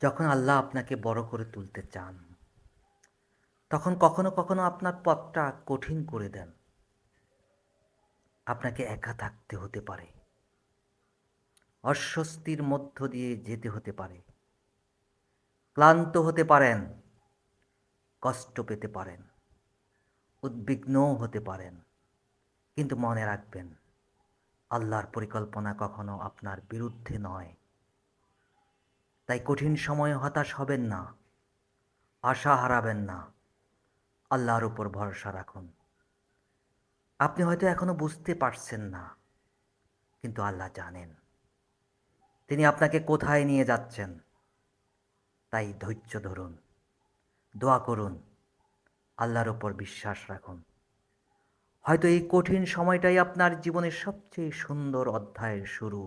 যখন আল্লাহ আপনাকে বড় করে তুলতে চান, তখন কখনো কখনো আপনার পথটা কঠিন করে দেন। আপনাকে একা থাকতে হতে পারে, অস্বস্তির মধ্য দিয়ে যেতে হতে পারে, ক্লান্ত হতে পারেন, কষ্ট পেতে পারেন, উদ্বিগ্নও হতে পারেন। কিন্তু মনে রাখবেন, আল্লাহর পরিকল্পনা কখনো আপনার বিরুদ্ধে নয়। তাই কঠিন সময়ে হতাশ হবেন না, আশা হারাবেন না, আল্লাহর উপর ভরসা রাখুন। আপনি হয়তো এখনো বুঝতে পারছেন না, কিন্তু আল্লাহ জানেন তিনি আপনাকে কোথায় নিয়ে যাচ্ছেন। তাই ধৈর্য ধরুন, দোয়া করুন, আল্লাহর উপর বিশ্বাস রাখুন। হয়তো এই কঠিন সময়টাই আপনার জীবনের সবচেয়ে সুন্দর অধ্যায়ের শুরু।